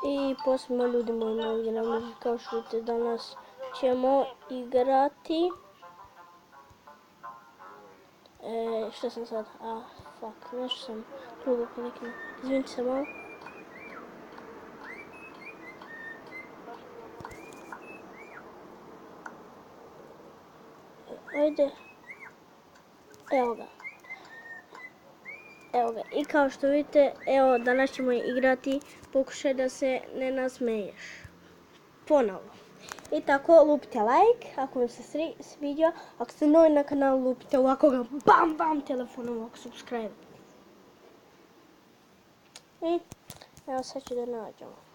I posebno ljudi moji igramo, kao što vidite danas ćemo igrati. Što sam sad? Fuck, nešto sam drugo kliknuo. Izvinite se malo. Ajde. Evo ga. Evo ga. I kao što vidite, evo danas ćemo igrati pokušaj da se ne nasmeješ. Ponovo. I tako lupite like ako vam se sviđa. Ako ste novi na kanalu lupite ovako ga bam bam telefonom ovako subscribe. I evo sad ću da nađemo.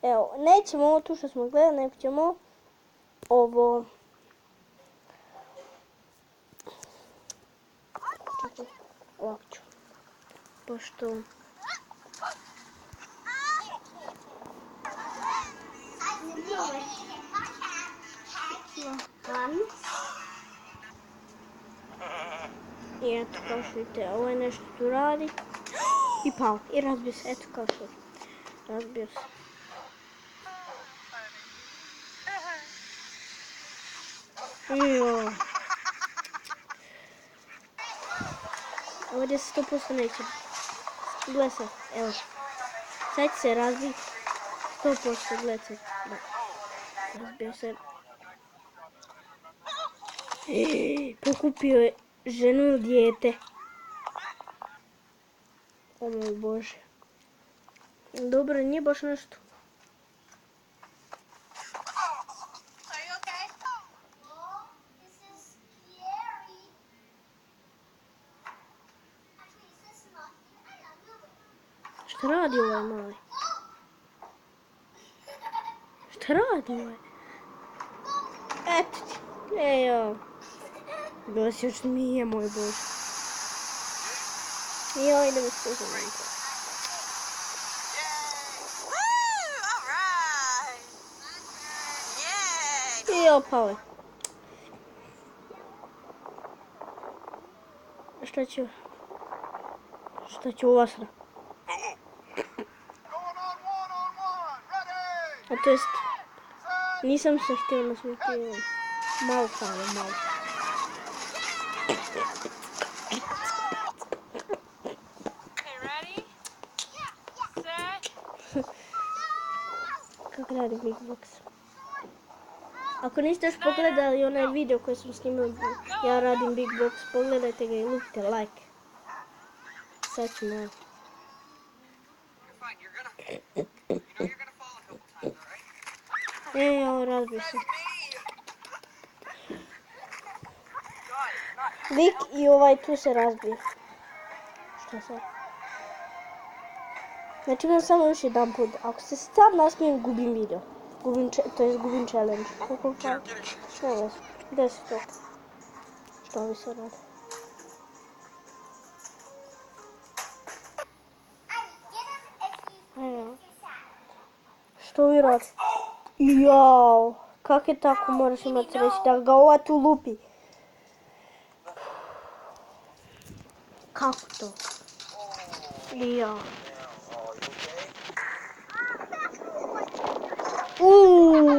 Evo, nećemo ovo tu što smo gledali, nego ćemo ovo. Čekaj, ovako ću. Pošto... I eto, kao što vidite, ovo je nešto tu radi. I pao, i razbio se, eto kao što razbio se. Joj. Ovdje se 100% neće. Gle se, evo. Sad će se razbiti. 100% gle se. Da. Razbio se. Pokupio je ženu ili dijete. O moj Bože. Dobro, nije baš nešto. Šta radi ovaj mali? Šta radi ovaj? Eto ti. Ejo. Bilo si još nije, moj Bože. Joj, idemo se uzmati. I opao je. Šta ću u vas? A to jest, nisam se htio nasmijeti, malo samo, malo. Kako radi Big Box? Ako niste još pogledali onaj video koji sam snimao, ja radim Big Box, pogledajte ga i lupite like. Sad ću malo. Evo, razbio se. Lik i ovaj tu se razbio. Šta sad? Znači imam samo još jedan put. Ako se sad nasmijem, gubim video. Gubim challenge. Koliko pa? Što je? 10 to. Što mi se radi? Što vi radi? Jao, kak je tako, moraš imati sreći da ga ova tu lupi. Kako to? Jao.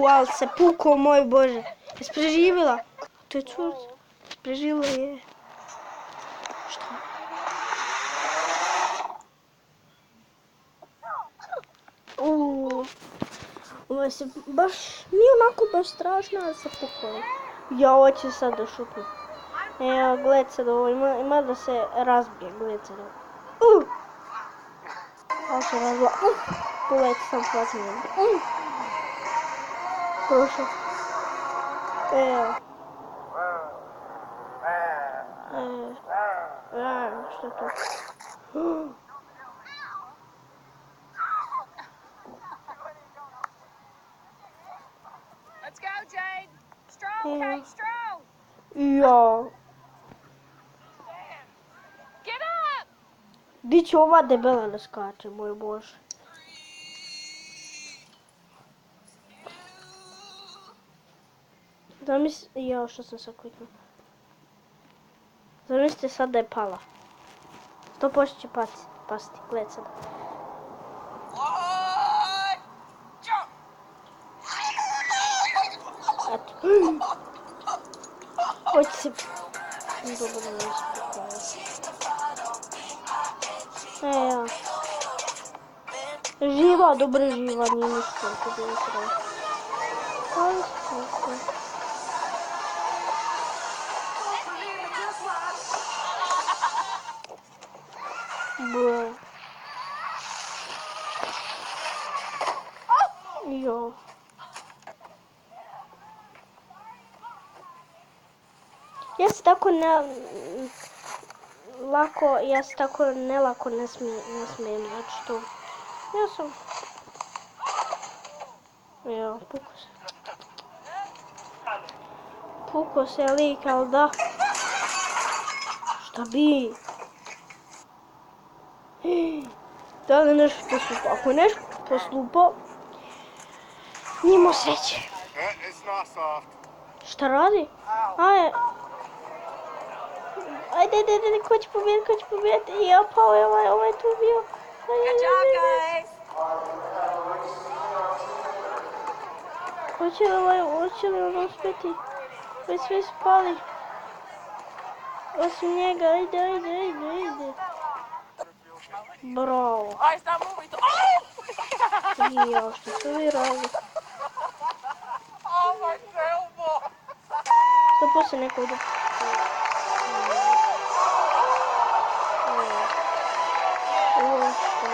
Ali se pukao, moj Bože. Jesi preživjela? To je čud. Preživjela je. Šta? Ovo se baš, nije onako baš strašno, ali se pukao. Ja, ovo će sad da šutnu. Evo, gled sad ovo, ima da se razbije, gled sad ovo. Ovo se razbila. Pogledajte sam plaćenjem. Prošao. Evo. Što je to? Let's go, Jade. Stroll, hey, stroll. Ja. Get up. Di će ova debela da skače, moj Bože. Da mi... Jao, što sam sad kliknuo. Zamislite sad da je pala. 100% će pasti. Gledaj sad. What? Jump! Eto. Hoće se... Dobro da mi ispokojao. Ja. Živa, dobro je živa, nije ništa. To bi trebalo. Ali super. Bro. Jo. Ja se tako nelako ne smijem, znači to. Ja sam... Evo, puko se lik, ali da. Šta bi? Da li nešto poslupa? Ako je nešto poslupa, nimo sreće. Šta radi? Ajde, ko će pobjediti? Ja pao je ovaj tu bio. Good job, guys. Hoće li on uspjeti? Već svi spali. Osim njega, ajde. Bravo. Oh, stop moving. Oh! Ja, što su vi radili? Oh, my tailbone. To poslije neko ide. Ovo što?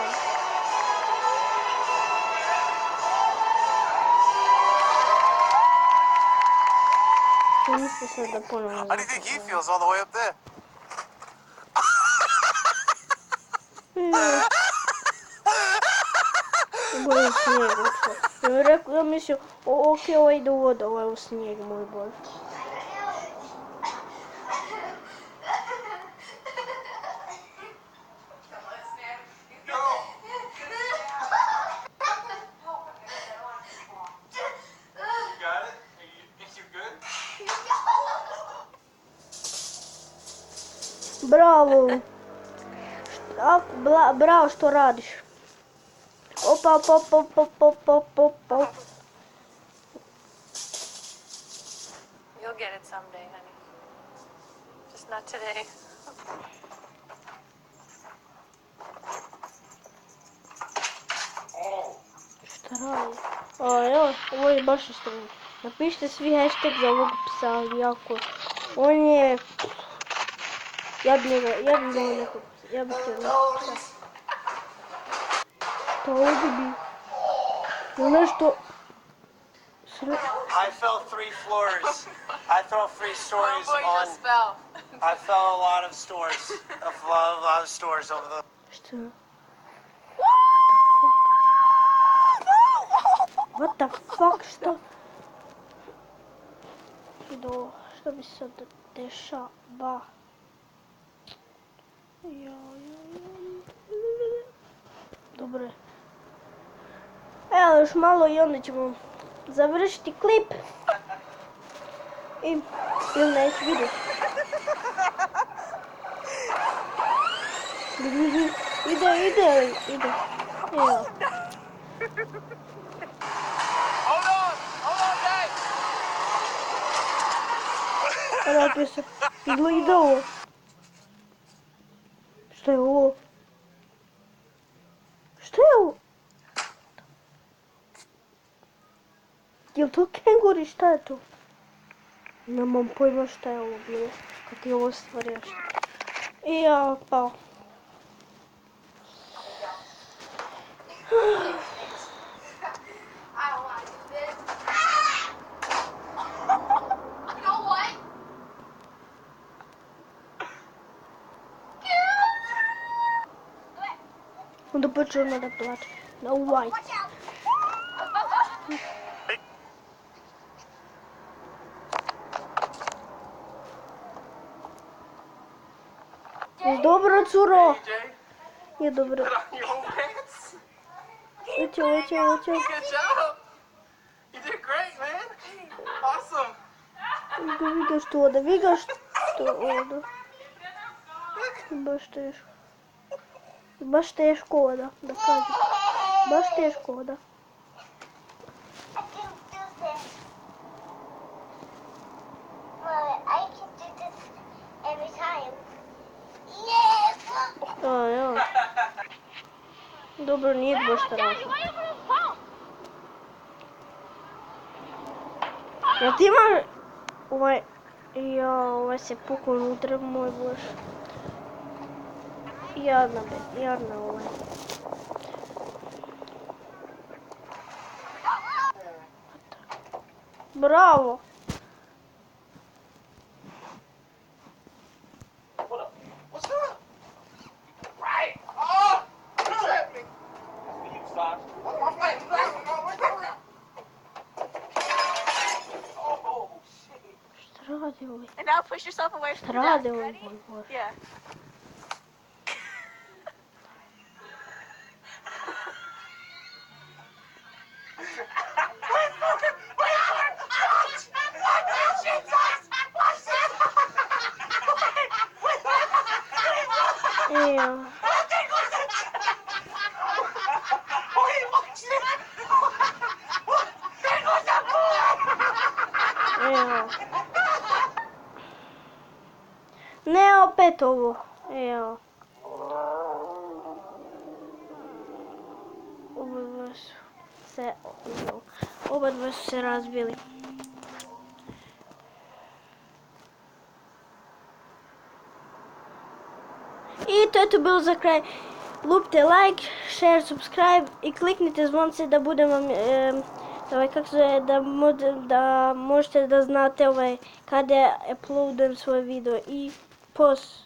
Mislite sad da ponovno How do you think he feels all the way up there? Boje snijeg. Ja mislio, ok, ovo ide u vodu, ovo je u snijeg, moj boj. Bravo! Bravo što radiš. Opa. You'll get it someday, honey. Just not today. Šta radi? Evo, ovo je baš istrano. Napišite svi hashtag za ovog psa, jako. On je... Ja bih nekog psa. To ovdje bi... Nešto... I fell 3 floors. I fell 3 stories on. fell. I fell a lot of stores. A lot of stores over the. Šta? What the fuck? Što? Što bi se dešava? Dobro. Evo još malo i onda ćemo završiti klip. Ili neću vidjeti. Ide. Evo. Hold on, Dave. Vratio se. Ide ovo. Šta je ovo? Jel to kenguri? Šta je to? Nemam pojma šta je ovo bilo. Kako je ovo stvario. I ja pao. Onda počeo odmah da plače. Na white. Dobro, curo. Je dobro. Uće. Good job. You did great, man. Awesome. Vidiš što oda. Baš teško da kažem. Baš teško da. I can do this. Well, I can do this every time. Yes! Ja. Dobro, nije baš strašno. Jel ti imaš ovaj se pukao unutra, moj bož. Jadna ovaj. Bravo! What's up? Right. Oh, what's happening? You stop. What's my face? Oh, shit. Šta radi ovaj? And now push yourself away Šta from the desk. radi ovaj Ready? moj bož? Yeah. Ja. Evo. Ne, opet ovo. Evo. Oba su se razbili. I to je to bilo za kraj. Lupite like, share, subscribe i kliknite zvonce da budem vam, da možete da znate kada uploadam svoj video i post.